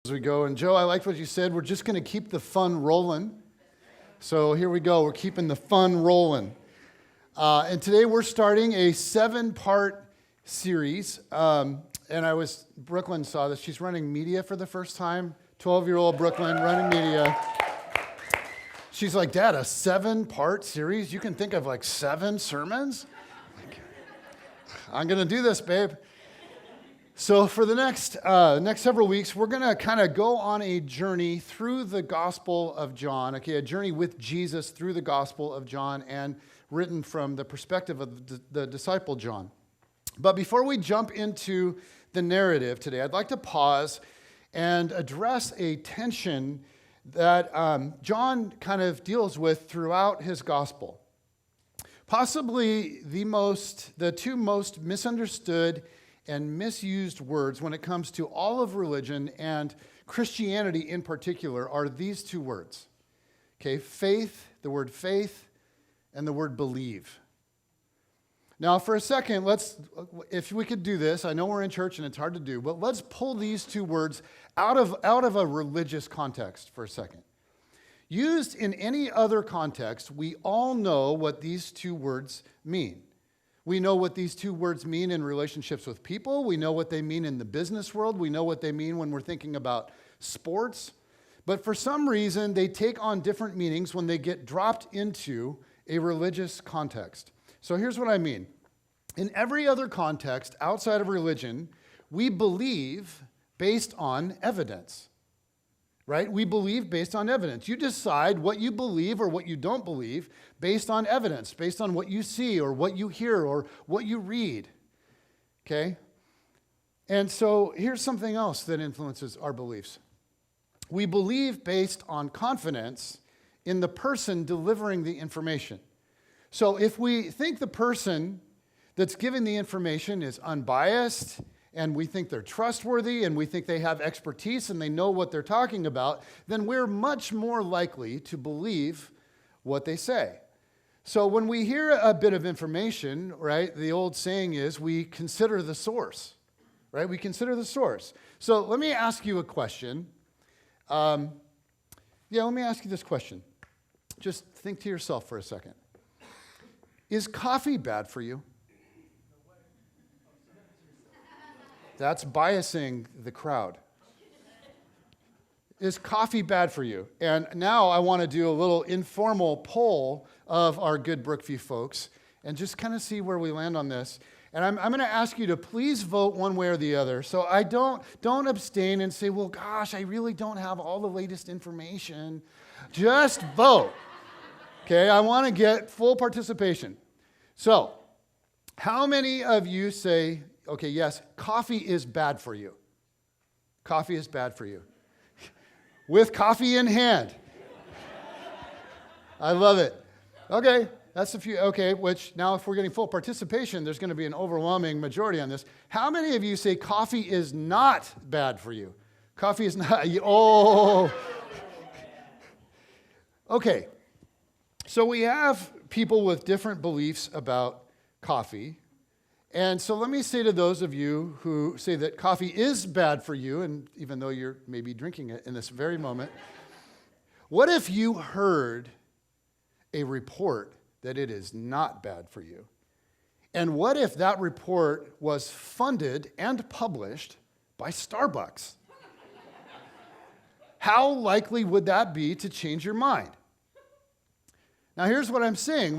As we go, and Joe, I liked what you said. We're just going to keep the fun rolling. So here we go. We're keeping the fun rolling. And today we're starting a 7-part series. Brooklyn saw this. She's running media for the first time. 12-year-old Brooklyn running media. She's like, Dad, a 7-part series? You can think of like 7 sermons? I'm going to do this, babe. So for the next several weeks, we're going to kind of go on a journey through the Gospel of John, a journey with Jesus through the Gospel of John and written from the perspective of the disciple John. But before we jump into the narrative today, I'd like to pause and address a tension that John kind of deals with throughout his Gospel. Possibly the two most misunderstood and misused words when it comes to all of religion and Christianity in particular are these 2 words. Faith, the word faith, and the word believe. Now, for a second, if we could do this, I know we're in church and it's hard to do, but let's pull these 2 words out of a religious context for a second. Used in any other context, we all know what these 2 words mean. We know what these 2 words mean in relationships with people. We know what they mean in the business world. We know what they mean when we're thinking about sports. But for some reason, they take on different meanings when they get dropped into a religious context. So here's what I mean. In every other context outside of religion, we believe based on evidence. Right? We believe based on evidence. You decide what you believe or what you don't believe based on evidence, based on what you see or what you hear or what you read. Okay? And so here's something else that influences our beliefs. We believe based on confidence in the person delivering the information. So if we think the person that's giving the information is unbiased, and we think they're trustworthy, and we think they have expertise, and they know what they're talking about, then we're much more likely to believe what they say. So when we hear a bit of information, right, the old saying is we consider the source, right? We consider the source. So let me ask you a question. Let me ask you this question. Just think to yourself for a second. Is coffee bad for you? That's biasing the crowd. Is coffee bad for you? And now I want to do a little informal poll of our good Brookview folks and just kind of see where we land on this. And I'm going to ask you to please vote one way or the other. So I don't abstain and say, well, gosh, I really don't have all the latest information. Just vote. Okay, I want to get full participation. So how many of you say, okay, yes, coffee is bad for you? Coffee is bad for you. With coffee in hand. I love it. Okay, that's a few. Okay, which now if we're getting full participation, there's going to be an overwhelming majority on this. How many of you say coffee is not bad for you? Coffee is not. Oh. Okay, so we have people with different beliefs about coffee. And so let me say to those of you who say that coffee is bad for you, and even though you're maybe drinking it in this very moment, what if you heard a report that it is not bad for you? And what if that report was funded and published by Starbucks? How likely would that be to change your mind? Now here's what I'm saying,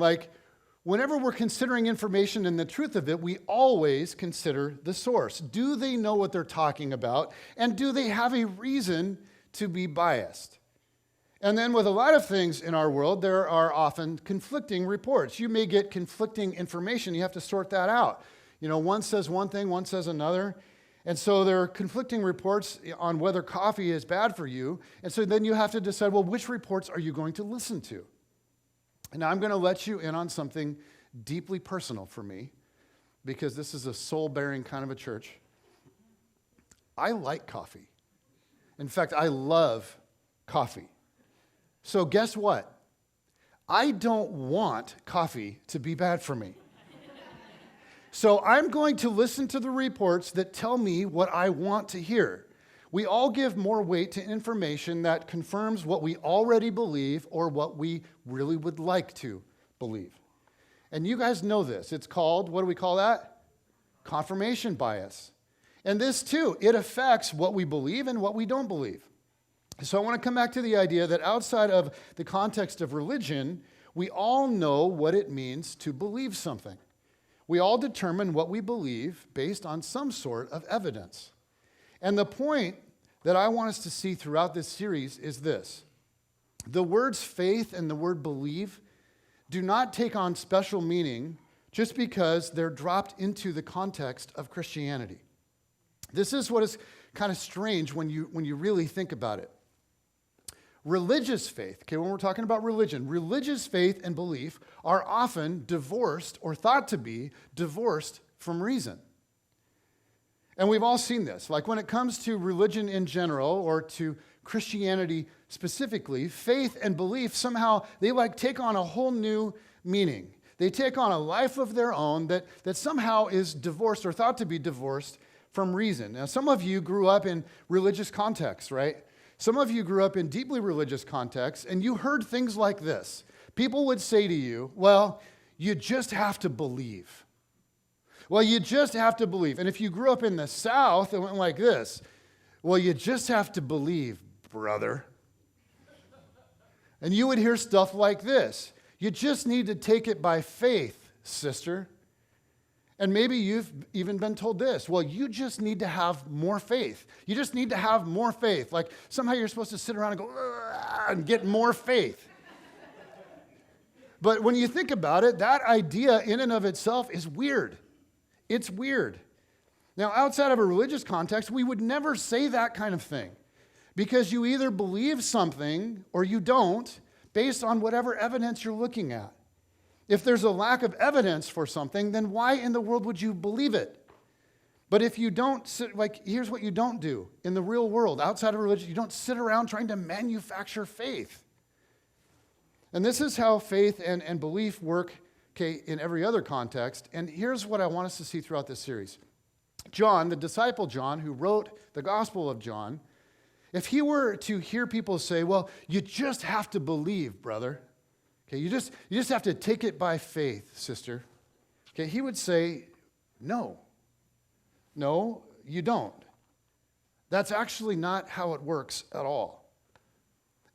whenever we're considering information and the truth of it, we always consider the source. Do they know what they're talking about? And do they have a reason to be biased? And then with a lot of things in our world, there are often conflicting reports. You may get conflicting information. You have to sort that out. One says one thing, one says another. And so there are conflicting reports on whether coffee is bad for you. And so then you have to decide, well, which reports are you going to listen to? And now I'm going to let you in on something deeply personal for me, because this is a soul-bearing kind of a church. I like coffee. In fact, I love coffee. So guess what? I don't want coffee to be bad for me. So I'm going to listen to the reports that tell me what I want to hear. We all give more weight to information that confirms what we already believe or what we really would like to believe. And you guys know this. It's called, what do we call that? Confirmation bias. And this too, it affects what we believe and what we don't believe. So I want to come back to the idea that outside of the context of religion, we all know what it means to believe something. We all determine what we believe based on some sort of evidence. And the point that I want us to see throughout this series is this. The words faith and the word believe do not take on special meaning just because they're dropped into the context of Christianity. This is what is kind of strange when you really think about it. Religious faith, okay, when we're talking about religion, religious faith and belief are often divorced or thought to be divorced from reason. And we've all seen this. Like when it comes to religion in general or to Christianity specifically, faith and belief somehow, they take on a whole new meaning. They take on a life of their own that somehow is divorced or thought to be divorced from reason. Now, some of you grew up in religious contexts, right? Some of you grew up in deeply religious contexts, and you heard things like this. People would say to you, well, you just have to believe. Well, you just have to believe. And if you grew up in the South, it went like this. Well, you just have to believe, brother. And you would hear stuff like this. You just need to take it by faith, sister. And maybe you've even been told this. Well, you just need to have more faith. You just need to have more faith. Like somehow you're supposed to sit around and go, and get more faith. But when you think about it, that idea in and of itself is weird. It's weird. Now, outside of a religious context, we would never say that kind of thing because you either believe something or you don't based on whatever evidence you're looking at. If there's a lack of evidence for something, then why in the world would you believe it? But if you don't, here's what you don't do in the real world, outside of religion, you don't sit around trying to manufacture faith. And this is how faith and belief work, okay, in every other context. And here's what I want us to see throughout this series. John, the disciple John, who wrote the Gospel of John, if he were to hear people say, well, you just have to believe, brother. Okay, you just have to take it by faith, sister. Okay, he would say, no. No, you don't. That's actually not how it works at all.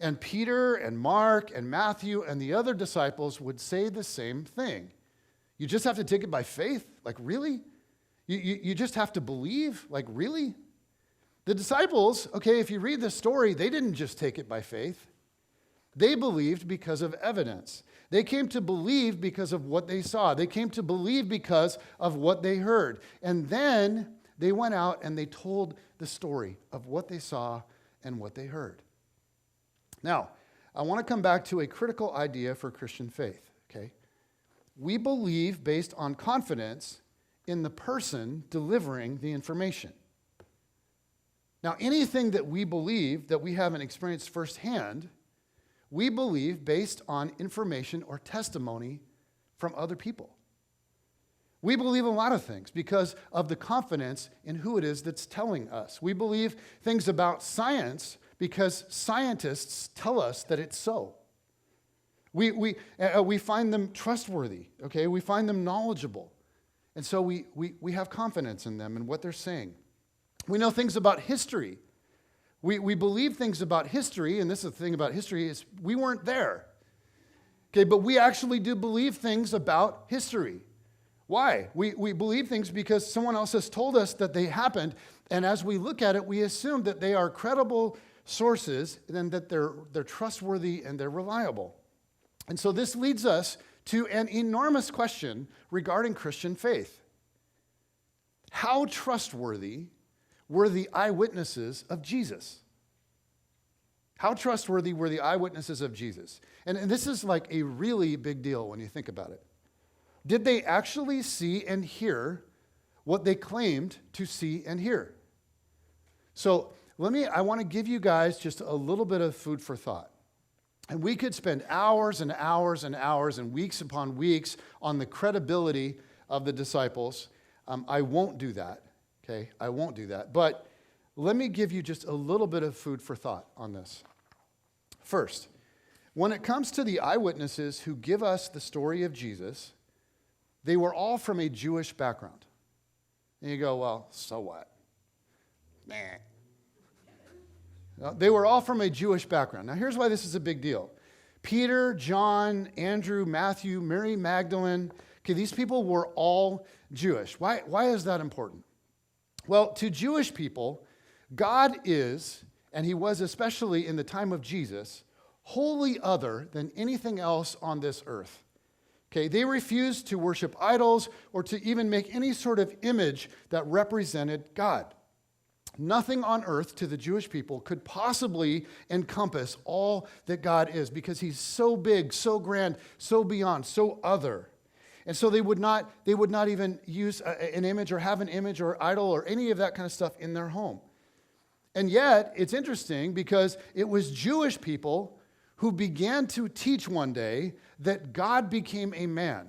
And Peter and Mark and Matthew and the other disciples would say the same thing. You just have to take it by faith? Like, really? You just have to believe? Like, really? The disciples, okay, if you read the story, they didn't just take it by faith. They believed because of evidence. They came to believe because of what they saw. They came to believe because of what they heard. And then they went out and they told the story of what they saw and what they heard. Now, I want to come back to a critical idea for Christian faith, okay? We believe based on confidence in the person delivering the information. Now, anything that we believe that we haven't experienced firsthand, we believe based on information or testimony from other people. We believe a lot of things because of the confidence in who it is that's telling us. We believe things about science because scientists tell us that it's so. We find them trustworthy, okay? We find them knowledgeable. And so we have confidence in them and what they're saying. We know things about history. We believe things about history, and this is the thing about history, is we weren't there. Okay, but we actually do believe things about history. Why? We believe things because someone else has told us that they happened, and as we look at it, we assume that they are credible sources and that they're trustworthy and they're reliable. And so this leads us to an enormous question regarding Christian faith. How trustworthy were the eyewitnesses of Jesus? How trustworthy were the eyewitnesses of Jesus? And this is like a really big deal when you think about it. Did they actually see and hear what they claimed to see and hear? So I want to give you guys just a little bit of food for thought. And we could spend hours and hours and hours and weeks upon weeks on the credibility of the disciples. I won't do that, okay? I won't do that. But let me give you just a little bit of food for thought on this. First, when it comes to the eyewitnesses who give us the story of Jesus, they were all from a Jewish background. And you go, well, so what? They were all from a Jewish background. Now, here's why this is a big deal. Peter, John, Andrew, Matthew, Mary Magdalene, okay, these people were all Jewish. Why is that important? Well, to Jewish people, God is, and he was especially in the time of Jesus, wholly other than anything else on this earth. Okay, they refused to worship idols or to even make any sort of image that represented God. Nothing on earth to the Jewish people could possibly encompass all that God is because he's so big, so grand, so beyond, so other. And so they would not even use an image or have an image or idol or any of that kind of stuff in their home. And yet, it's interesting because it was Jewish people who began to teach one day that God became a man,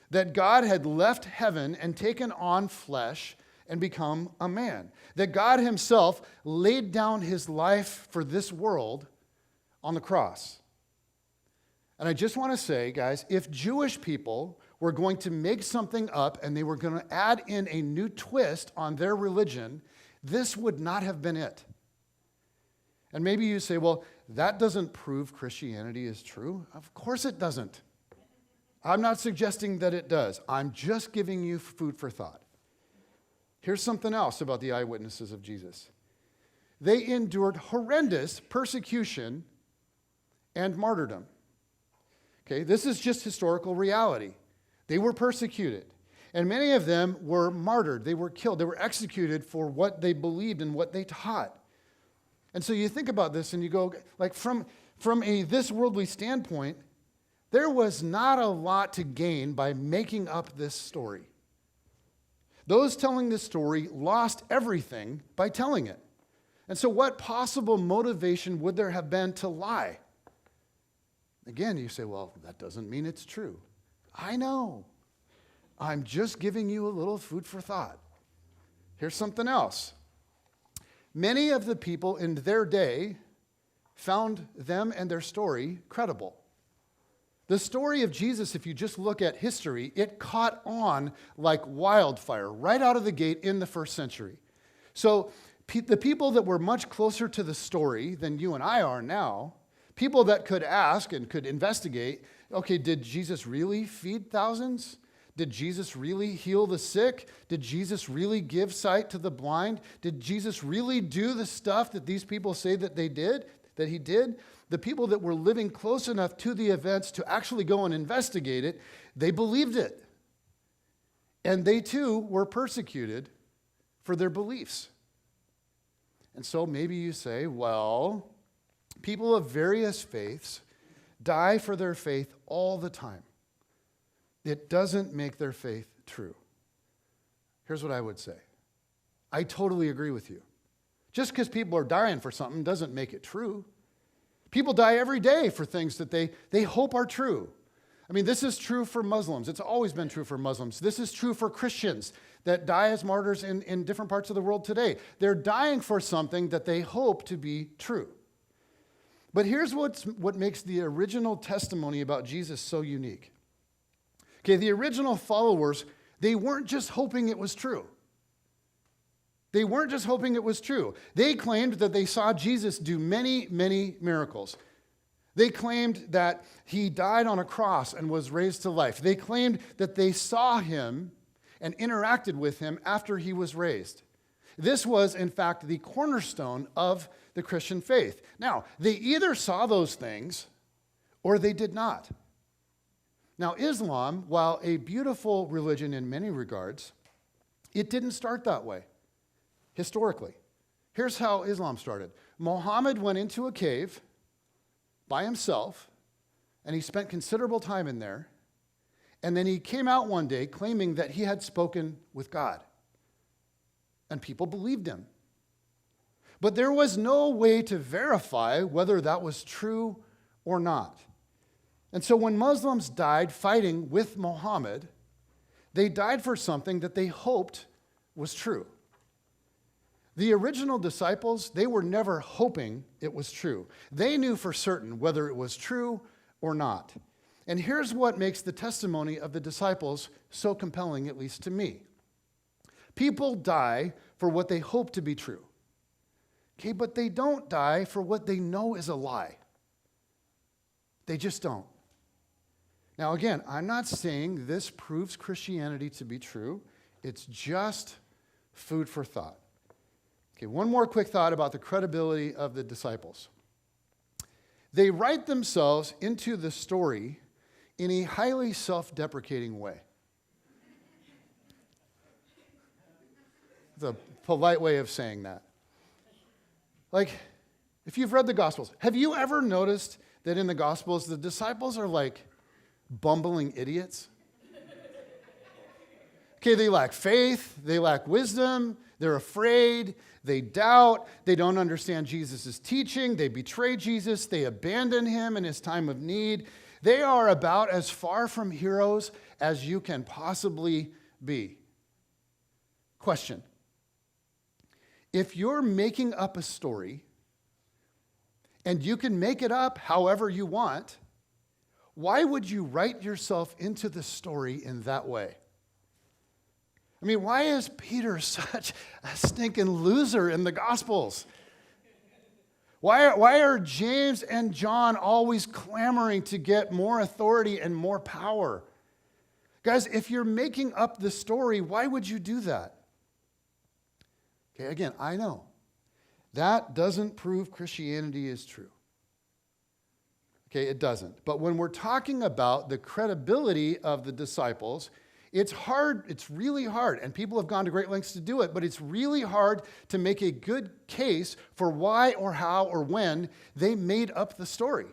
that God had left heaven and taken on flesh and become a man, that God himself laid down his life for this world on the cross. And I just want to say, guys, if Jewish people were going to make something up and they were going to add in a new twist on their religion, this would not have been it. And maybe you say, well, that doesn't prove Christianity is true. Of course it doesn't. I'm not suggesting that it does. I'm just giving you food for thought. Here's something else about the eyewitnesses of Jesus. They endured horrendous persecution and martyrdom. Okay, this is just historical reality. They were persecuted, and many of them were martyred. They were killed. They were executed for what they believed and what they taught. And so you think about this and you go, like from a this worldly standpoint, there was not a lot to gain by making up this story. Those telling this story lost everything by telling it. And so what possible motivation would there have been to lie? Again, you say, well, that doesn't mean it's true. I know. I'm just giving you a little food for thought. Here's something else. Many of the people in their day found them and their story credible. The story of Jesus, if you just look at history, it caught on like wildfire right out of the gate in the first century. So the people that were much closer to the story than you and I are now, people that could ask and could investigate, okay, did Jesus really feed thousands? Did Jesus really heal the sick? Did Jesus really give sight to the blind? Did Jesus really do the stuff that these people say that he did? The people that were living close enough to the events to actually go and investigate it, they believed it. And they too were persecuted for their beliefs. And so maybe you say, well, people of various faiths die for their faith all the time. It doesn't make their faith true. Here's what I would say. I totally agree with you. Just because people are dying for something doesn't make it true. People die every day for things that they hope are true. I mean, this is true for Muslims. It's always been true for Muslims. This is true for Christians that die as martyrs in different parts of the world today. They're dying for something that they hope to be true. But here's what makes the original testimony about Jesus so unique. Okay, the original followers, they weren't just hoping it was true. They weren't just hoping it was true. They claimed that they saw Jesus do many, many miracles. They claimed that he died on a cross and was raised to life. They claimed that they saw him and interacted with him after he was raised. This was, in fact, the cornerstone of the Christian faith. Now, they either saw those things or they did not. Now, Islam, while a beautiful religion in many regards, it didn't start that way. Historically, here's how Islam started. Muhammad went into a cave by himself, and he spent considerable time in there, and then he came out one day claiming that he had spoken with God, and people believed him. But there was no way to verify whether that was true or not. And so when Muslims died fighting with Muhammad, they died for something that they hoped was true. The original disciples, they were never hoping it was true. They knew for certain whether it was true or not. And here's what makes the testimony of the disciples so compelling, at least to me. People die for what they hope to be true. Okay, but they don't die for what they know is a lie. They just don't. Now, again, I'm not saying this proves Christianity to be true. It's just food for thought. Okay, one more quick thought about the credibility of the disciples. They write themselves into the story in a highly self-deprecating way. It's a polite way of saying that. Like, if you've read the Gospels, have you ever noticed that in the Gospels, the disciples are like bumbling idiots? Okay, they lack faith, they lack wisdom, they're afraid, they doubt, they don't understand Jesus' teaching, they betray Jesus, they abandon him in his time of need. They are about as far from heroes as you can possibly be. Question. If you're making up a story, and you can make it up however you want, why would you write yourself into the story in that way? I mean, why is Peter such a stinking loser in the Gospels? Why are James and John always clamoring to get more authority and more power? Guys, if you're making up the story, why would you do that? Okay, again, I know. That doesn't prove Christianity is true. Okay, it doesn't. But when we're talking about the credibility of the disciples, it's hard, it's really hard, and people have gone to great lengths to do it, but it's really hard to make a good case for why or how or when they made up the story.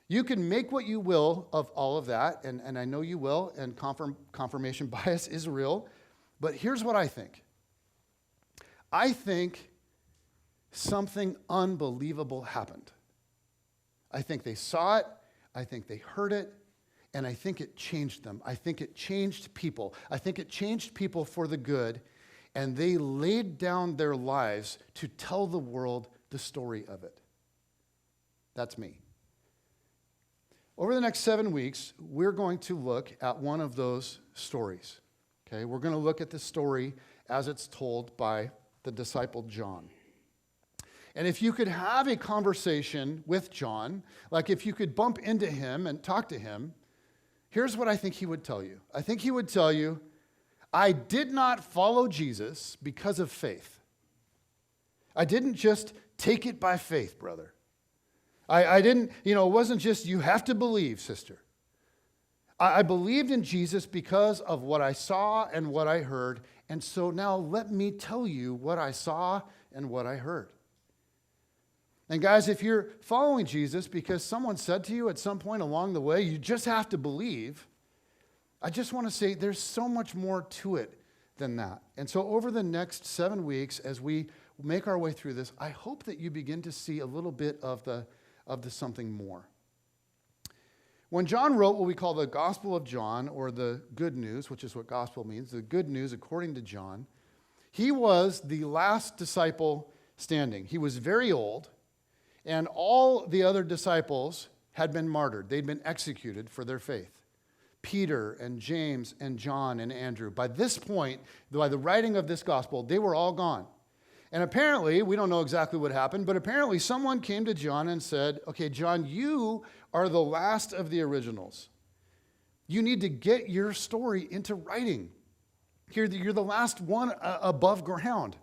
You can make what you will of all of that, and I know you will, and confirmation bias is real, but here's what I think. I think something unbelievable happened. I think they saw it, I think they heard it, and I think it changed them. I think it changed people. I think it changed people for the good, and they laid down their lives to tell the world the story of it. That's me. Over the next 7 weeks, we're going to look at one of those stories. Okay, we're going to look at the story as it's told by the disciple John. And if you could have a conversation with John, like if you could bump into him and talk to him, here's what I think he would tell you. I think he would tell you, I did not follow Jesus because of faith. I didn't just take it by faith, brother. I didn't, it wasn't just you have to believe, sister. I believed in Jesus because of what I saw and what I heard. And so now let me tell you what I saw and what I heard. And guys, if you're following Jesus because someone said to you at some point along the way, you just have to believe, I just want to say there's so much more to it than that. And so over the next 7 weeks, as we make our way through this, I hope that you begin to see a little bit of the something more. When John wrote what we call the Gospel of John, or the good news, which is what gospel means, the good news according to John, he was the last disciple standing. He was very old, and all the other disciples had been martyred. They'd been executed for their faith. Peter and James and John and Andrew. By this point, by the writing of this gospel, they were all gone. And apparently, we don't know exactly what happened, but apparently someone came to John and said, okay, John, you are the last of the originals. You need to get your story into writing. You're the last one above ground.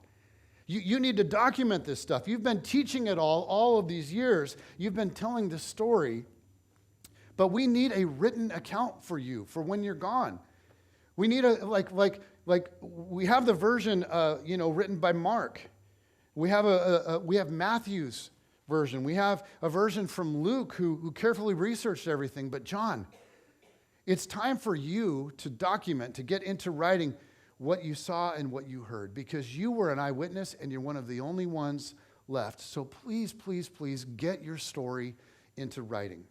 You need to document this stuff. You've been teaching it all of these years. You've been telling this story, but we need a written account for you for when you're gone. We need we have the version, written by Mark. We have Matthew's version. We have a version from Luke who carefully researched everything. But John, it's time for you to document, to get into writing what you saw and what you heard, because you were an eyewitness and you're one of the only ones left. So please, please, please get your story into writing.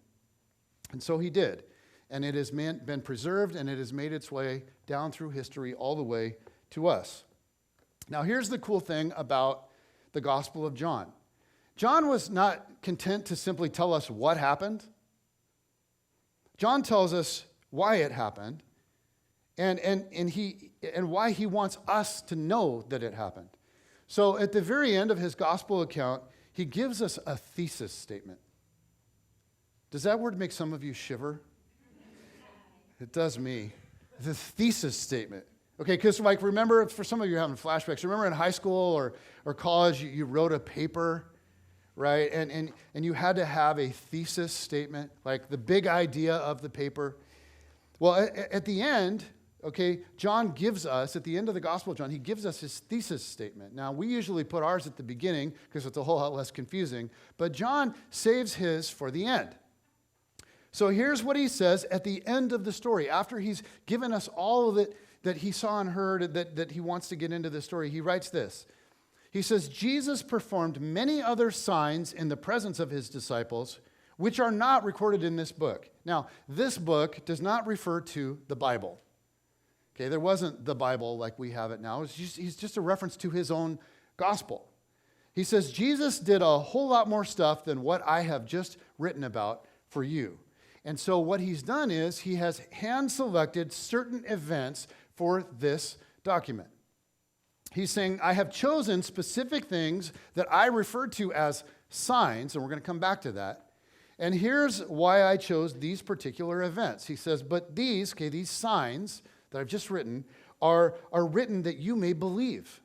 And so he did. And it has been preserved, and it has made its way down through history all the way to us. Now, here's the cool thing about the Gospel of John. John was not content to simply tell us what happened. John tells us why it happened and why he wants us to know that it happened. So at the very end of his gospel account, he gives us a thesis statement. Does that word make some of you shiver? It does me. The thesis statement. Okay, because like remember, for some of you having flashbacks, remember in high school or college, you wrote a paper, right? And you had to have a thesis statement, like the big idea of the paper. Well, at the end, okay, John gives us, at the end of the Gospel of John, he gives us his thesis statement. Now, we usually put ours at the beginning because it's a whole lot less confusing, but John saves his for the end. So here's what he says at the end of the story. After he's given us all of it that he saw and heard, that he wants to get into the story, he writes this. He says, Jesus performed many other signs in the presence of his disciples, which are not recorded in this book. Now, this book does not refer to the Bible. Okay, there wasn't the Bible like we have it now. He's just a reference to his own gospel. He says, Jesus did a whole lot more stuff than what I have just written about for you. And so what he's done is he has hand-selected certain events for this document. He's saying, I have chosen specific things that I refer to as signs, and we're going to come back to that. And here's why I chose these particular events. He says, but these signs that I've just written are written that you may believe.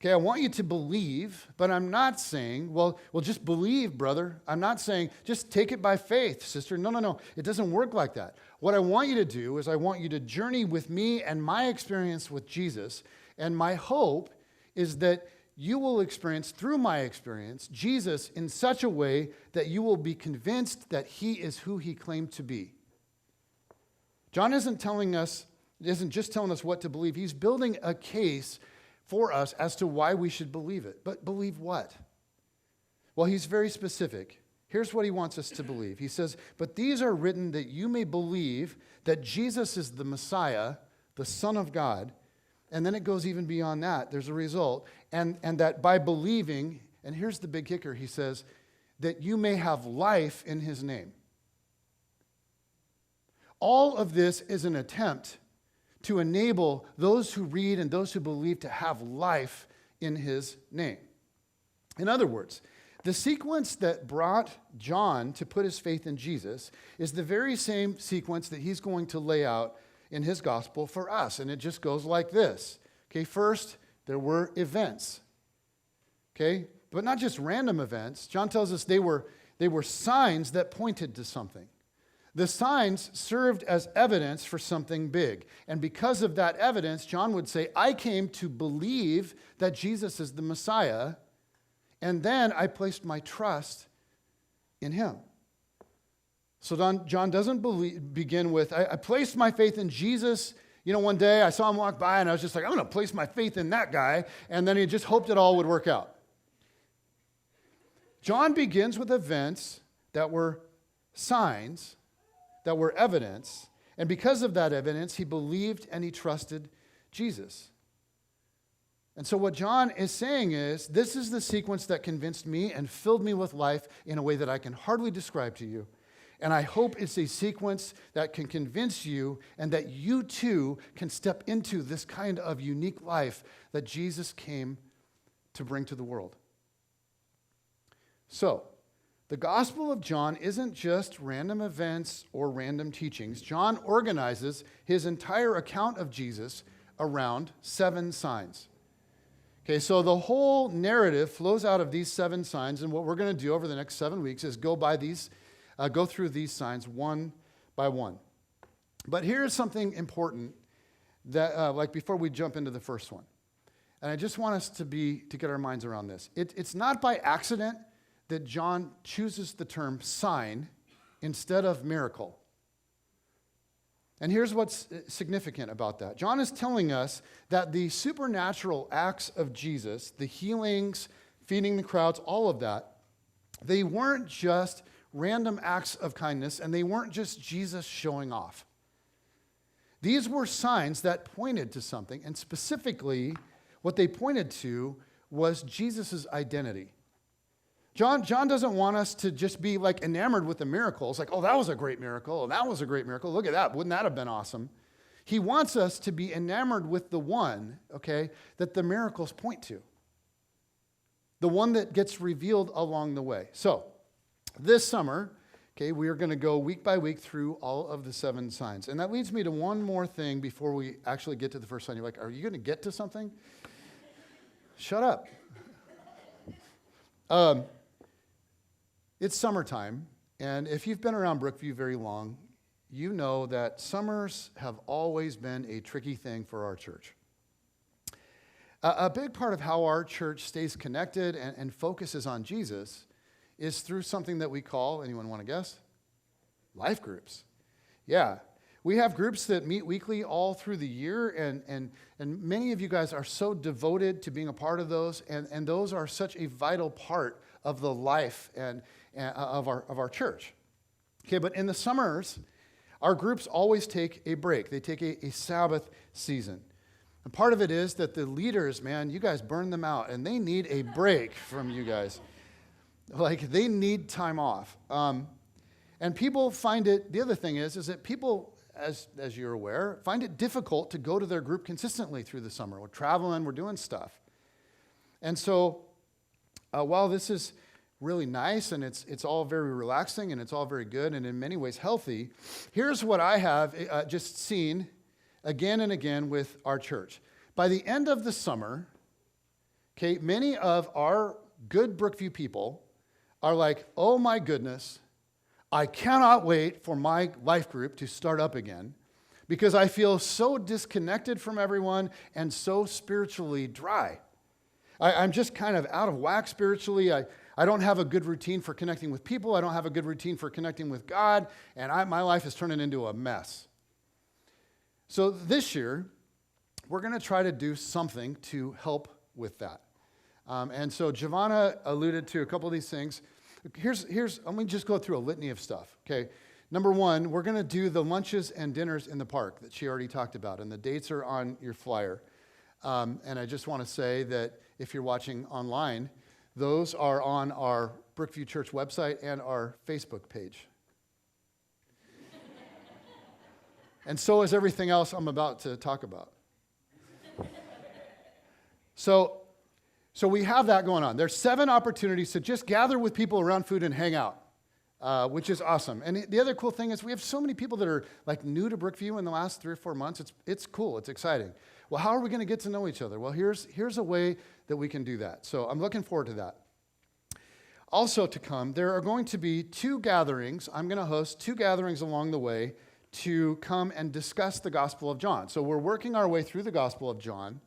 Okay, I want you to believe, but I'm not saying, well, just believe, brother. I'm not saying, just take it by faith, sister. No. It doesn't work like that. What I want you to do is I want you to journey with me and my experience with Jesus, and my hope is that you will experience, through my experience, Jesus in such a way that you will be convinced that he is who he claimed to be. John isn't just telling us what to believe. He's building a case for us as to why we should believe it. But believe what? Well, he's very specific. Here's what he wants us to believe. He says, but these are written that you may believe that Jesus is the Messiah, the Son of God. And then it goes even beyond that. There's a result. And that by believing, and here's the big kicker, he says, that you may have life in his name. All of this is an attempt to enable those who read and those who believe to have life in his name. In other words, the sequence that brought John to put his faith in Jesus is the very same sequence that he's going to lay out in his gospel for us. And it just goes like this. Okay, first, there were events. Okay, but not just random events. John tells us they were signs that pointed to something. The signs served as evidence for something big. And because of that evidence, John would say, I came to believe that Jesus is the Messiah, and then I placed my trust in him. So John doesn't begin with, I placed my faith in Jesus. You know, one day I saw him walk by, and I was just like, I'm going to place my faith in that guy. And then he just hoped it all would work out. John begins with events that were signs, that were evidence, and because of that evidence, he believed and he trusted Jesus. And so what John is saying is, this is the sequence that convinced me and filled me with life in a way that I can hardly describe to you. And I hope it's a sequence that can convince you and that you too can step into this kind of unique life that Jesus came to bring to the world. So, the Gospel of John isn't just random events or random teachings. John organizes his entire account of Jesus around 7 signs. Okay, so the whole narrative flows out of these 7 signs, and what we're going to do over the next 7 weeks is go through these signs one by one. But here's something important that, like before we jump into the first one, and I just want us to get our minds around this. It's not by accident that John chooses the term sign instead of miracle. And here's what's significant about that. John is telling us that the supernatural acts of Jesus, the healings, feeding the crowds, all of that, they weren't just random acts of kindness, and they weren't just Jesus showing off. These were signs that pointed to something, and specifically, what they pointed to was Jesus' identity. John doesn't want us to just be like enamored with the miracles, like, oh, that was a great miracle, and that was a great miracle. Look at that. Wouldn't that have been awesome? He wants us to be enamored with the one, okay, that the miracles point to. The one that gets revealed along the way. So, this summer, okay, we are going to go week by week through all of the 7 signs. And that leads me to one more thing before we actually get to the first sign. You're like, are you going to get to something? Shut up. It's summertime, and if you've been around Brookview very long, you know that summers have always been a tricky thing for our church. A big part of how our church stays connected and focuses on Jesus is through something that we call, anyone want to guess? Life groups. Yeah. We have groups that meet weekly all through the year, and many of you guys are so devoted to being a part of those, and those are such a vital part of the life and of our church. Okay, but in the summers, our groups always take a break. They take a Sabbath season. And part of it is that the leaders, man, you guys burn them out, and they need a break from you guys. Like, they need time off. And people find it, the other thing is that people, as you're aware, find it difficult to go to their group consistently through the summer. We're traveling, we're doing stuff. And so, while this is really nice and it's all very relaxing and it's all very good and in many ways healthy, here's what I have just seen again and again with our church. By the end of the summer, okay, many of our good Brookview people are like, oh my goodness, I cannot wait for my life group to start up again because I feel so disconnected from everyone and so spiritually dry. I'm just kind of out of whack spiritually. I don't have a good routine for connecting with people. I don't have a good routine for connecting with God, and my life is turning into a mess. So this year, we're going to try to do something to help with that. And so Giovanna alluded to a couple of these things. Let me just go through a litany of stuff, okay? Number one, we're going to do the lunches and dinners in the park that she already talked about, and the dates are on your flyer. And I just want to say that if you're watching online, those are on our Brookview Church website and our Facebook page. And so is everything else I'm about to talk about. So we have that going on. There's 7 opportunities to just gather with people around food and hang out, which is awesome. And the other cool thing is we have so many people that are like new to Brookview in the last 3 or 4 months. It's cool. It's exciting. Well, how are we going to get to know each other? Well, here's a way that we can do that. So I'm looking forward to that. Also to come, there are going to be 2 gatherings. I'm going to host 2 gatherings along the way to come and discuss the Gospel of John. So we're working our way through the Gospel of John,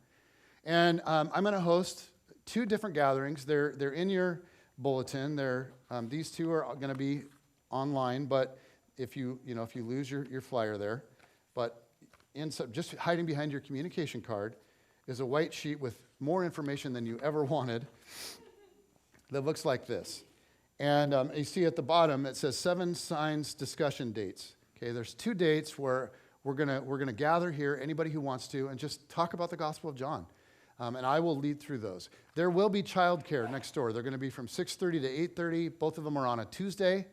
and I'm going to host 2 different gatherings. They're in your bulletin. These 2 are going to be online, but if you lose your flyer there, but just hiding behind your communication card is a white sheet with more information than you ever wanted that looks like this. And you see at the bottom it says 7 signs discussion dates. Okay, there's 2 dates where we're gonna gather here, anybody who wants to, and just talk about the Gospel of John. And I will lead through those. There will be childcare next door. They're going to be from 6:30 to 8:30. Both of them are on a Tuesday.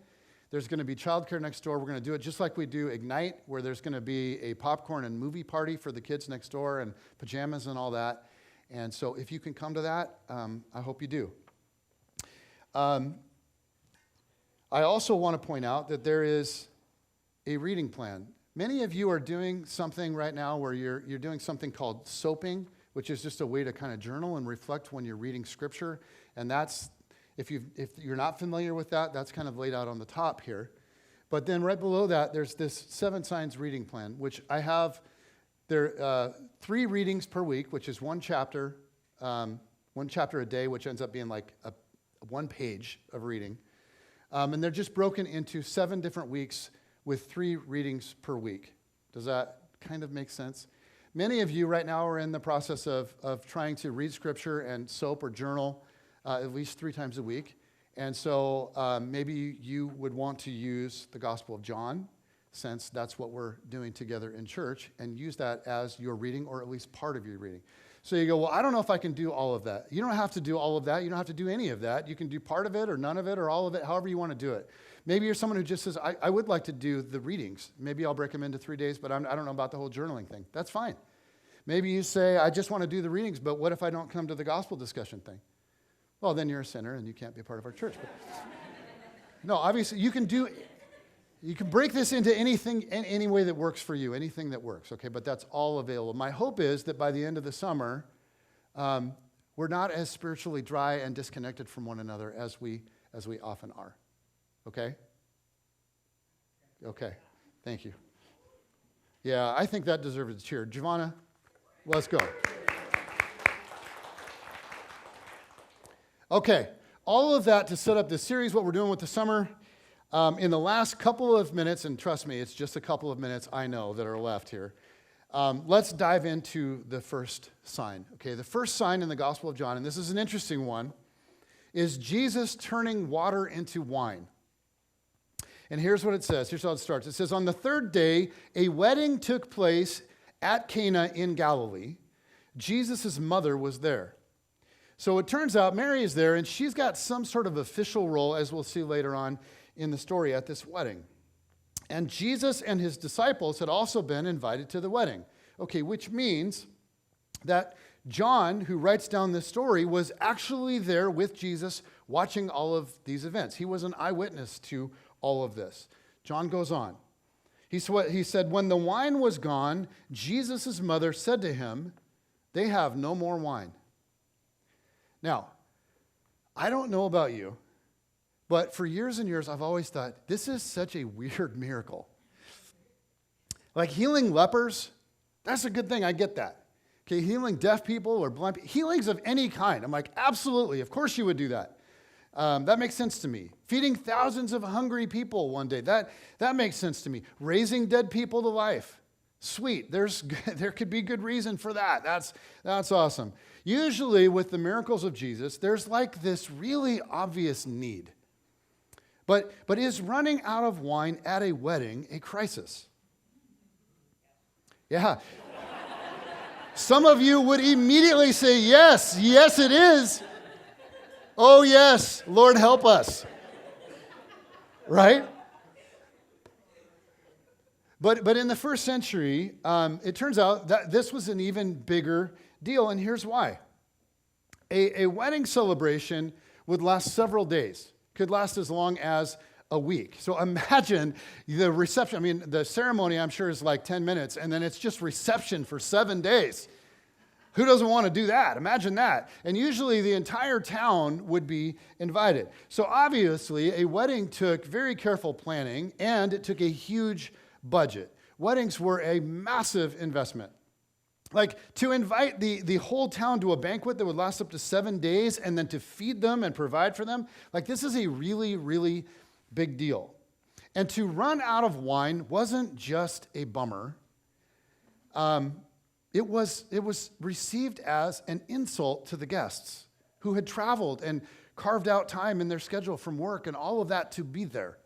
There's going to be childcare next door. We're going to do it just like we do Ignite, where there's going to be a popcorn and movie party for the kids next door and pajamas and all that. And so if you can come to that, I hope you do. I also want to point out that there is a reading plan. Many of you are doing something right now where you're doing something called soaping, which is just a way to kind of journal and reflect when you're reading Scripture. And that's, if you're not familiar with that, that's kind of laid out on the top here. But then right below that, there's this 7 signs reading plan, which I have. There 3 readings per week, which is 1 chapter a day, which ends up being like a 1 page of reading. And they're just broken into 7 different weeks with 3 readings per week. Does that kind of make sense? Many of you right now are in the process of trying to read Scripture and soap or journal at least 3 times a week. And so maybe you would want to use the Gospel of John since that's what we're doing together in church, and use that as your reading, or at least part of your reading. So you go, well, I don't know if I can do all of that. You don't have to do all of that. You don't have to do any of that. You can do part of it or none of it or all of it, however you want to do it. Maybe you're someone who just says, I would like to do the readings. Maybe I'll break them into 3 days, but I don't know about the whole journaling thing. That's fine. Maybe you say, I just want to do the readings, but what if I don't come to the gospel discussion thing? Well, then you're a sinner and you can't be a part of our church. But no, obviously you can break this into anything, any way that works for you, anything that works, okay? But that's all available. My hope is that by the end of the summer, we're not as spiritually dry and disconnected from one another as we often are, okay? Okay, thank you. Yeah, I think that deserves a cheer. Giovanna, let's go. Okay, all of that to set up this series, what we're doing with the summer. In the last couple of minutes, and trust me, it's just a couple of minutes, I know, that are left here. Let's dive into the first sign. Okay, the first sign in the Gospel of John, and this is an interesting one, is Jesus turning water into wine. And here's what it says. Here's how it starts. It says, on the third day, a wedding took place at Cana in Galilee. Jesus' mother was there. So it turns out Mary is there, and she's got some sort of official role, as we'll see later on in the story, at this wedding. And Jesus and his disciples had also been invited to the wedding. Okay, which means that John, who writes down this story, was actually there with Jesus watching all of these events. He was an eyewitness to all of this. John goes on. He said, when the wine was gone, Jesus' mother said to him, they have no more wine. Now, I don't know about you, but for years and years, I've always thought, this is such a weird miracle. Like healing lepers, that's a good thing. I get that. Okay, healing deaf people or blind people, healings of any kind. I'm like, absolutely, of course you would do that. That makes sense to me. Feeding thousands of hungry people one day, that makes sense to me. Raising dead people to life, sweet. There could be good reason for that. That's awesome. Usually with the miracles of Jesus, there's like this really obvious need. But is running out of wine at a wedding a crisis? Yeah. Some of you would immediately say, yes, it is. Oh, yes, Lord, help us. Right? But in the first century, it turns out that this was an even bigger deal, and here's why. A wedding celebration would last several days, could last as long as a week. So imagine the reception. I mean, the ceremony, I'm sure, is like 10 minutes, and then it's just reception for 7 days. Who doesn't want to do that? Imagine that. And usually the entire town would be invited. So obviously, a wedding took very careful planning, and it took a huge budget. Weddings were a massive investment. Like to invite the whole town to a banquet that would last up to 7 days and then to feed them and provide for them, like this is a really, really big deal. And to run out of wine wasn't just a bummer. It was received as an insult to the guests who had traveled and carved out time in their schedule from work and all of that to be there,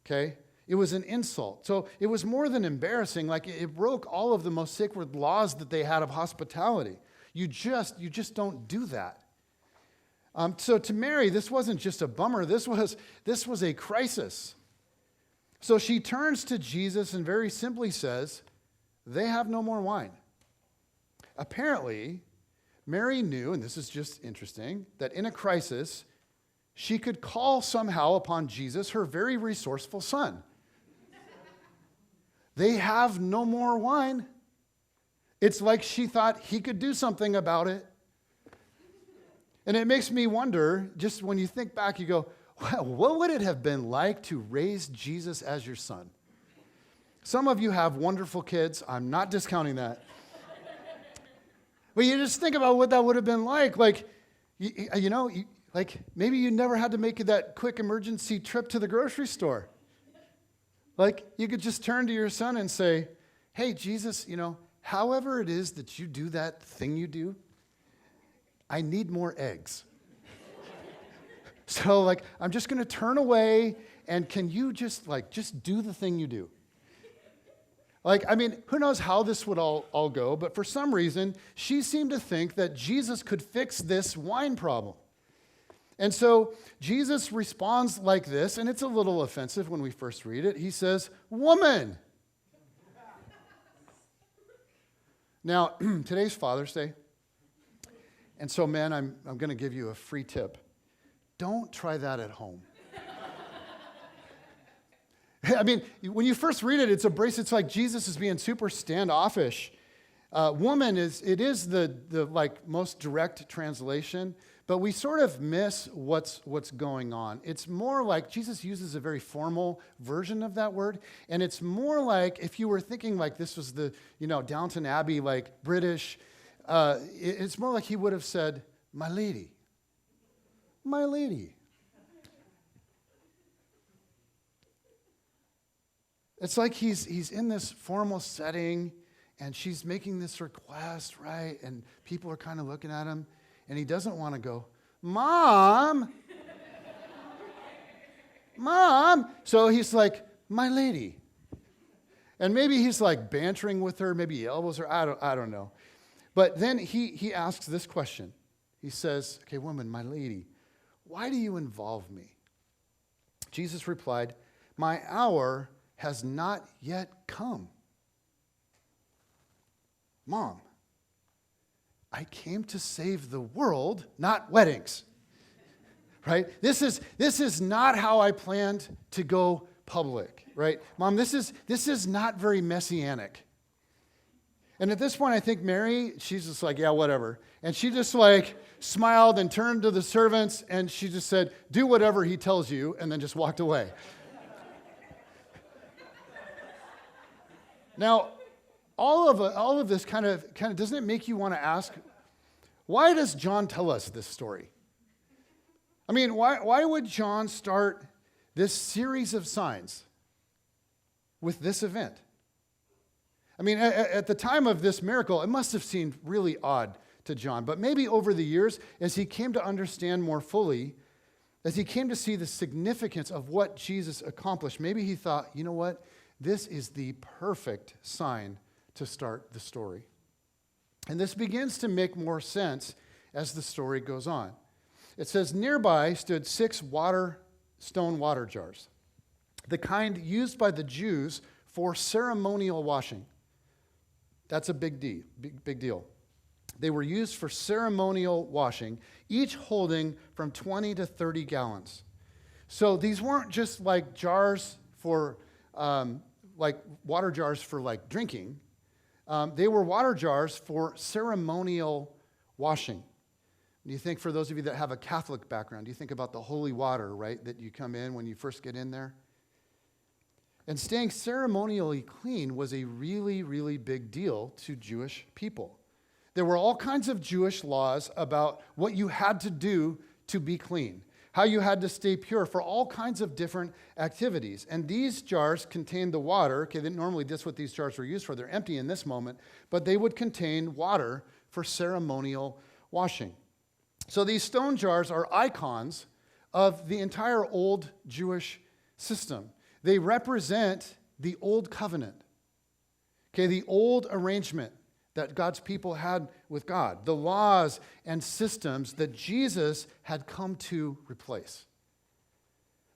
okay? It was an insult. So it was more than embarrassing. Like it broke all of the most sacred laws that they had of hospitality. You just don't do that. So to Mary, this wasn't just a bummer. This was a crisis. So she turns to Jesus and very simply says, they have no more wine. Apparently, Mary knew, and this is just interesting, that in a crisis, she could call somehow upon Jesus, her very resourceful son. They have no more wine. It's like she thought he could do something about it. And it makes me wonder, just when you think back, you go, well, what would it have been like to raise Jesus as your son? Some of you have wonderful kids. I'm not discounting that. But you just think about what that would have been like. Like, like maybe you never had to make that quick emergency trip to the grocery store. Like you could just turn to your son and say, hey, Jesus, however it is that you do that thing you do, I need more eggs. So I'm just going to turn away, and can you just do the thing you do? Like, I mean, who knows how this would all go, but for some reason, she seemed to think that Jesus could fix this wine problem. And so Jesus responds like this, and it's a little offensive when we first read it. He says, "Woman." Now, today's Father's Day. And so, men, I'm going to give you a free tip. Don't try that at home. I mean, when you first read it, it's like Jesus is being super standoffish. Woman is the like most direct translation, but we sort of miss what's going on. It's more like Jesus uses a very formal version of that word, and it's more like if you were thinking like this was the Downton Abbey like British. It's more like he would have said, "My lady, my lady." It's like he's in this formal setting, and she's making this request, right? And people are kind of looking at him, and he doesn't want to go, "Mom, Mom." So he's like, "My lady." And maybe he's like bantering with her, maybe he elbows her, I don't know. But then he asks this question. He says, "Okay, woman, my lady, why do you involve me?" Jesus replied, "My hour has not yet come." Mom, I came to save the world, not weddings. Right? This is not how I planned to go public, right? Mom, this is not very messianic. And at this point, I think Mary, she's just like, "Yeah, whatever." And she just like smiled and turned to the servants, and she just said, "Do whatever he tells you," and then just walked away. Now, all of this kind of doesn't it make you want to ask, why does John tell us this story? I mean, why would John start this series of signs with this event? I mean, at the time of this miracle, it must have seemed really odd to John, but maybe over the years, as he came to understand more fully, as he came to see the significance of what Jesus accomplished, maybe he thought, you know what? This is the perfect sign to start the story. And this begins to make more sense as the story goes on. It says, nearby stood 6 stone water jars, the kind used by the Jews for ceremonial washing. That's a big deal. They were used for ceremonial washing, each holding from 20 to 30 gallons. So these weren't just like jars for like water jars for like drinking. They were water jars for ceremonial washing. Do you think, for those of you that have a Catholic background, do you think about the holy water, right, that you come in when you first get in there? And staying ceremonially clean was a really, really big deal to Jewish people. There were all kinds of Jewish laws about what you had to do to be clean, how you had to stay pure for all kinds of different activities. And these jars contained the water. Okay, normally that's what these jars were used for. They're empty in this moment, but they would contain water for ceremonial washing. So these stone jars are icons of the entire old Jewish system. They represent the old covenant, okay, the old arrangement that God's people had with God, the laws and systems that Jesus had come to replace.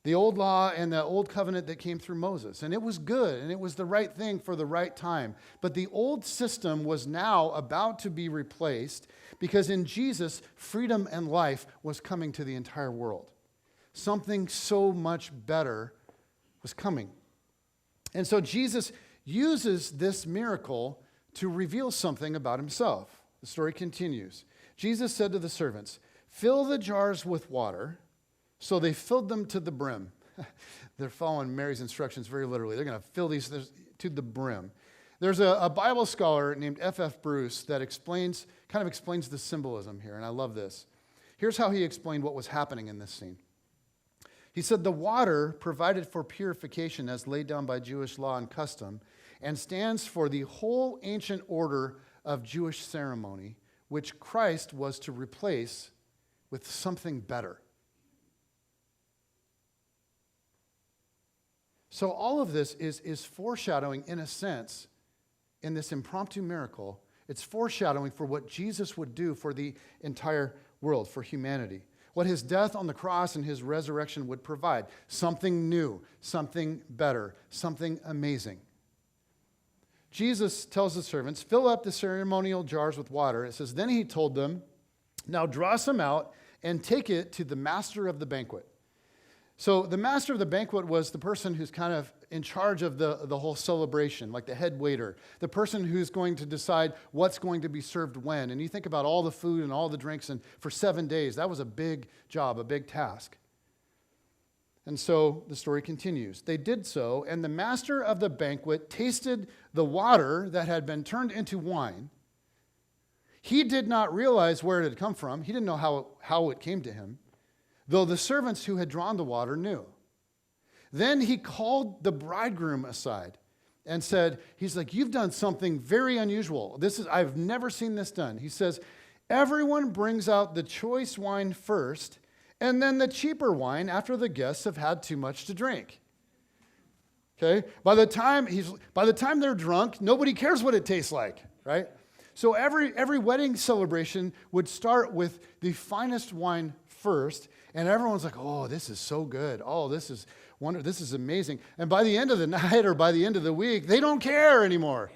The old law and the old covenant that came through Moses. And it was good, and it was the right thing for the right time. But the old system was now about to be replaced because in Jesus, freedom and life was coming to the entire world. Something so much better was coming. And so Jesus uses this miracle to reveal something about himself. The story continues. Jesus said to the servants, "Fill the jars with water." So they filled them to the brim. They're following Mary's instructions very literally. They're going to fill these to the brim. There's a Bible scholar named F.F. Bruce that explains the symbolism here, and I love this. Here's how he explained what was happening in this scene. He said, the water provided for purification as laid down by Jewish law and custom, and stands for the whole ancient order of Jewish ceremony, which Christ was to replace with something better. So all of this is foreshadowing, in a sense, in this impromptu miracle, it's foreshadowing for what Jesus would do for the entire world, for humanity. What his death on the cross and his resurrection would provide. Something new, something better, something amazing. Jesus tells the servants, fill up the ceremonial jars with water. It says, then he told them, now draw some out and take it to the master of the banquet. So the master of the banquet was the person who's kind of in charge of the whole celebration, like the head waiter, the person who's going to decide what's going to be served when. And you think about all the food and all the drinks, and for 7 days, that was a big job, a big task. And so the story continues. They did so, and the master of the banquet tasted the water that had been turned into wine. He did not realize where it had come from. He didn't know how it came to him, though the servants who had drawn the water knew. Then he called the bridegroom aside and said, he's like, you've done something very unusual. I've never seen this done. He says, everyone brings out the choice wine first, and then the cheaper wine after the guests have had too much to drink. Okay? By the time they're drunk, nobody cares what it tastes like, right? So every wedding celebration would start with the finest wine first, and everyone's like, oh, this is so good. Oh, this is wonderful. This is amazing. And by the end of the night or by the end of the week, they don't care anymore.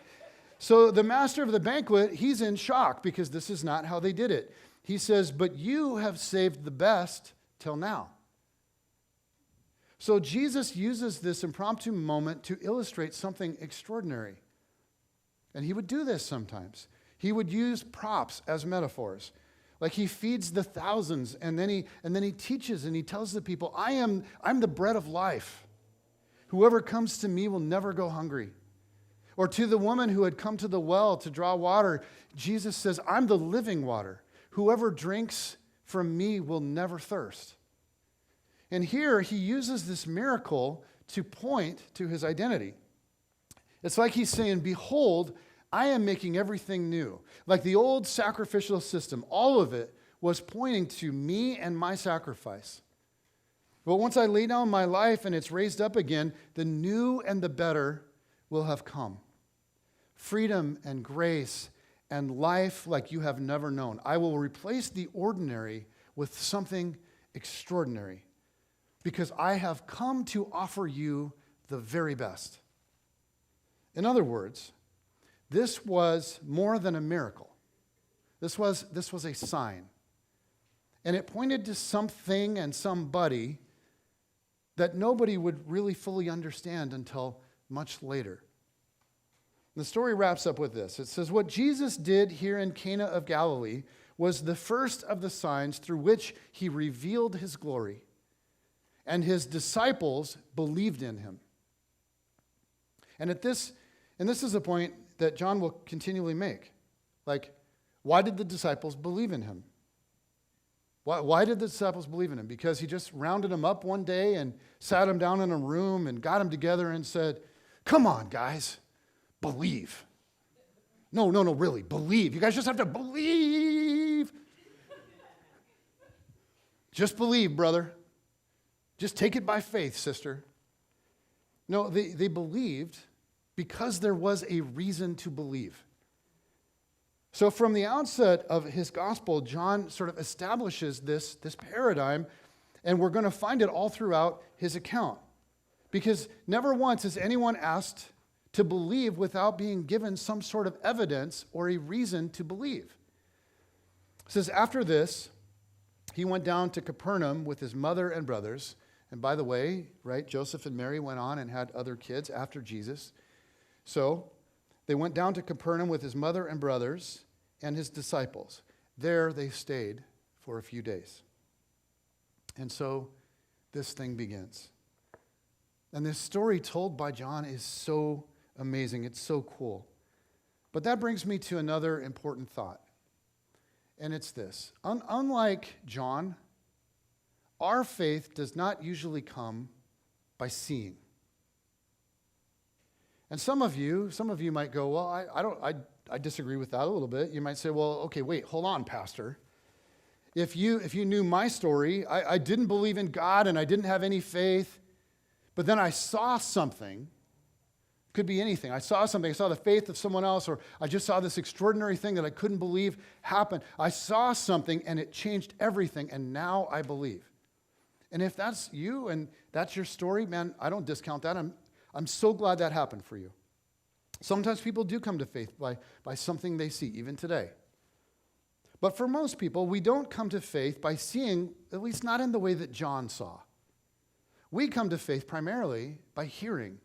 So the master of the banquet, he's in shock because this is not how they did it. He says, but you have saved the best till now. So Jesus uses this impromptu moment to illustrate something extraordinary. And he would do this sometimes. He would use props as metaphors. Like he feeds the thousands, and then he teaches and he tells the people, I'm the bread of life. Whoever comes to me will never go hungry. Or to the woman who had come to the well to draw water, Jesus says, I'm the living water. Whoever drinks from me will never thirst. And here he uses this miracle to point to his identity. It's like he's saying, behold, I am making everything new. Like the old sacrificial system, all of it was pointing to me and my sacrifice. But once I lay down my life and it's raised up again, the new and the better will have come. Freedom and grace and life like you have never known. I will replace the ordinary with something extraordinary because I have come to offer you the very best. In other words, this was more than a miracle. This was a sign. And it pointed to something and somebody that nobody would really fully understand until much later. The story wraps up with this. It says, what Jesus did here in Cana of Galilee was the first of the signs through which he revealed his glory, and his disciples believed in him. And this is a point that John will continually make. Like, why did the disciples believe in him? Why did the disciples believe in him? Because he just rounded them up one day and sat them down in a room and got them together and said, come on, guys. Believe. No, really, believe. You guys just have to believe. Just believe, brother. Just take it by faith, sister. No, they believed because there was a reason to believe. So from the outset of his gospel, John sort of establishes this paradigm, and we're going to find it all throughout his account. Because never once is anyone asked to believe without being given some sort of evidence or a reason to believe. It says, after this, he went down to Capernaum with his mother and brothers. And by the way, right, Joseph and Mary went on and had other kids after Jesus. So they went down to Capernaum with his mother and brothers and his disciples. There they stayed for a few days. And so this thing begins. And this story told by John is so amazing. It's so cool. But that brings me to another important thought. And it's this. Unlike John, our faith does not usually come by seeing. And some of you might go, well, I disagree with that a little bit. You might say, well, okay, wait, hold on, Pastor. If you knew my story, I didn't believe in God and I didn't have any faith, but then I saw something Could be anything. I saw something. I saw the faith of someone else, or I just saw this extraordinary thing that I couldn't believe happen. I saw something and it changed everything, and now I believe. And if that's you and that's your story, man, I don't discount that. I'm so glad that happened for you. Sometimes people do come to faith by something they see, even today. But for most people, we don't come to faith by seeing, at least not in the way that John saw. We come to faith primarily by hearing.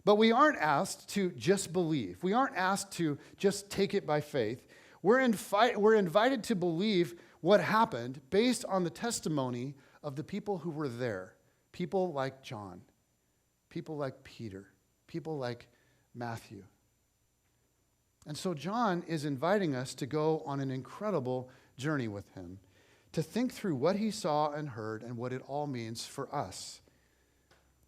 But we aren't asked to just believe. We aren't asked to just take it by faith. We're invited to believe what happened based on the testimony of the people who were there. People like John, people like Peter, people like Matthew. And so John is inviting us to go on an incredible journey with him, to think through what he saw and heard and what it all means for us.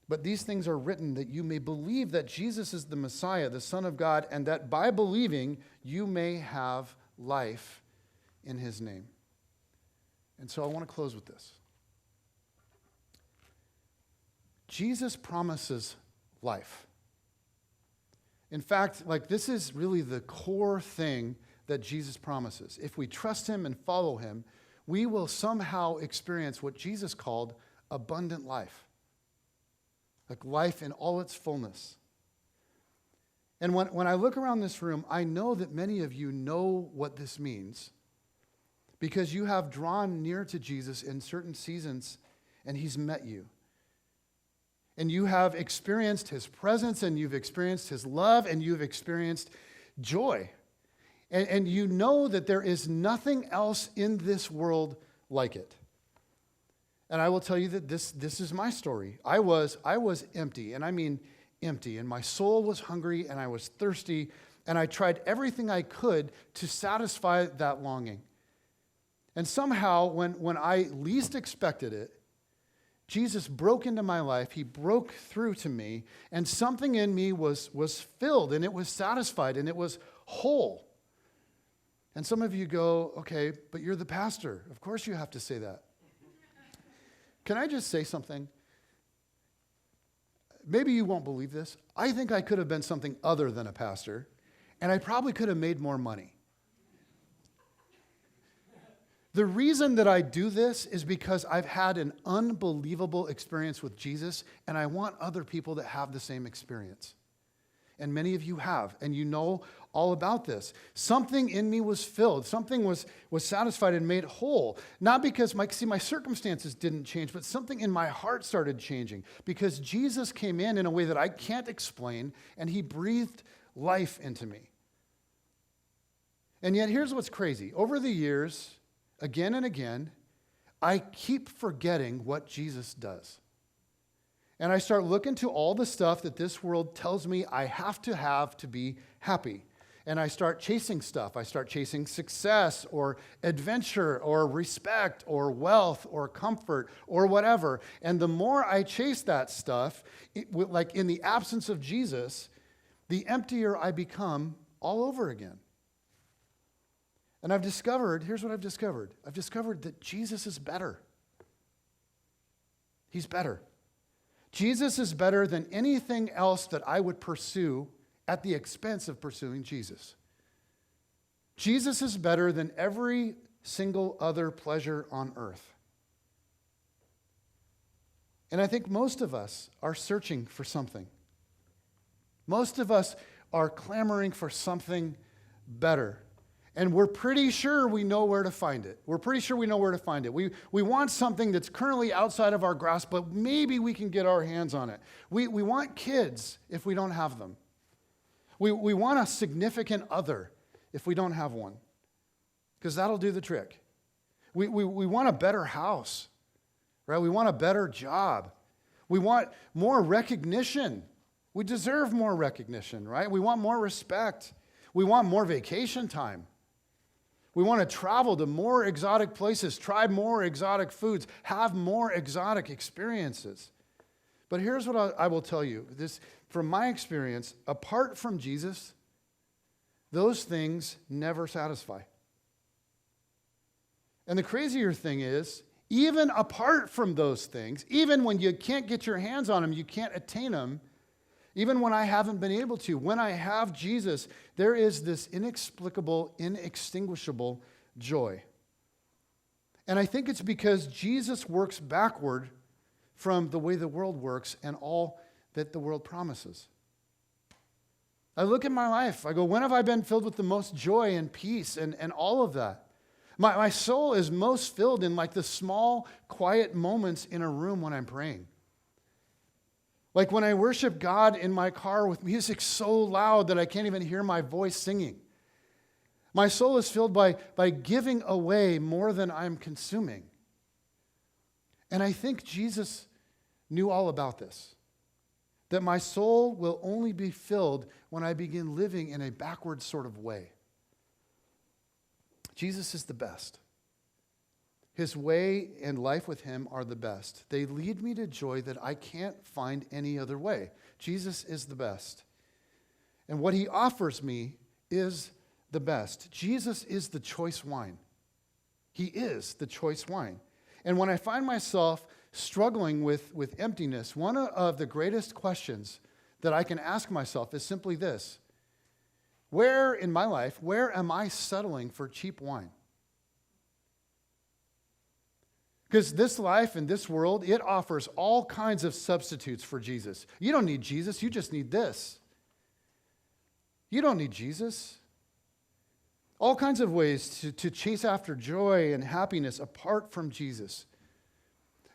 But these things are written that you may believe that Jesus is the Messiah, the Son of God, and that by believing you may have life in his name. And so I want to close with this. Jesus promises life. In fact, this is really the core thing that Jesus promises. If we trust him and follow him, we will somehow experience what Jesus called abundant life. Like life in all its fullness. And when I look around this room, I know that many of you know what this means because you have drawn near to Jesus in certain seasons and he's met you. And you have experienced his presence and you've experienced his love and you've experienced joy. And you know that there is nothing else in this world like it. And I will tell you that this is my story. I was empty, and I mean empty, and my soul was hungry, and I was thirsty, and I tried everything I could to satisfy that longing. And somehow, when I least expected it, Jesus broke into my life. He broke through to me, and something in me was filled, and it was satisfied, and it was whole. And some of you go, okay, but you're the pastor. Of course you have to say that. Can I just say something? Maybe you won't believe this. I think I could have been something other than a pastor, and I probably could have made more money. The reason that I do this is because I've had an unbelievable experience with Jesus, and I want other people to have the same experience. And many of you have, and you know all about this. Something in me was filled. Something was satisfied and made whole. Not because my circumstances didn't change, but something in my heart started changing because Jesus came in a way that I can't explain, and he breathed life into me. And yet here's what's crazy. Over the years, again and again, I keep forgetting what Jesus does. And I start looking to all the stuff that this world tells me I have to be happy. And I start chasing stuff. I start chasing success or adventure or respect or wealth or comfort or whatever. And the more I chase that stuff, like in the absence of Jesus, the emptier I become all over again. And here's what I've discovered. I've discovered that Jesus is better. He's better. Jesus is better than anything else that I would pursue at the expense of pursuing Jesus. Jesus is better than every single other pleasure on earth. And I think most of us are searching for something. Most of us are clamoring for something better. And we're pretty sure we know where to find it. We want something that's currently outside of our grasp, but maybe we can get our hands on it. We want kids if we don't have them. We want a significant other if we don't have one, because that'll do the trick. We want a better house, right? We want a better job. We want more recognition. We deserve more recognition, right? We want more respect. We want more vacation time. We want to travel to more exotic places, try more exotic foods, have more exotic experiences. But here's what I will tell you. This, from my experience, apart from Jesus, those things never satisfy. And the crazier thing is, even apart from those things, even when you can't get your hands on them, you can't attain them, Even when I haven't been able to, when I have Jesus, there is this inexplicable, inextinguishable joy. And I think it's because Jesus works backward from the way the world works and all that the world promises. I look at my life, I go, when have I been filled with the most joy and peace and all of that? My soul is most filled in like the small, quiet moments in a room when I'm praying. Like when I worship God in my car with music so loud that I can't even hear my voice singing. My soul is filled by giving away more than I'm consuming. And I think Jesus knew all about this. That my soul will only be filled when I begin living in a backward sort of way. Jesus is the best. His way and life with him are the best. They lead me to joy that I can't find any other way. Jesus is the best. And what he offers me is the best. Jesus is the choice wine. He is the choice wine. And when I find myself struggling with emptiness, one of the greatest questions that I can ask myself is simply this: where in my life, where am I settling for cheap wine? Because this life and this world, it offers all kinds of substitutes for Jesus. You don't need Jesus, you just need this. You don't need Jesus. All kinds of ways to chase after joy and happiness apart from Jesus.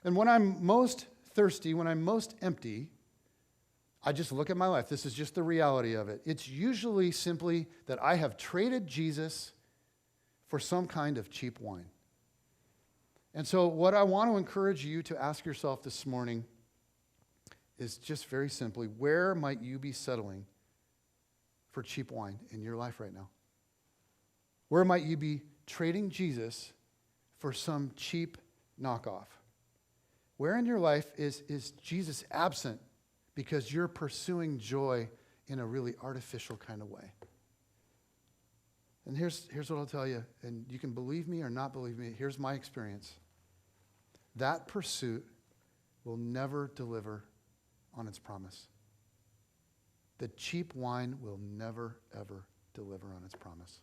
And when I'm most thirsty, when I'm most empty, I just look at my life. This is just the reality of it. It's usually simply that I have traded Jesus for some kind of cheap wine. And so what I want to encourage you to ask yourself this morning is just very simply, where might you be settling for cheap wine in your life right now? Where might you be trading Jesus for some cheap knockoff? Where in your life is Jesus absent because you're pursuing joy in a really artificial kind of way? And here's what I'll tell you, and you can believe me or not believe me. Here's my experience. That pursuit will never deliver on its promise. The cheap wine will never, ever deliver on its promise.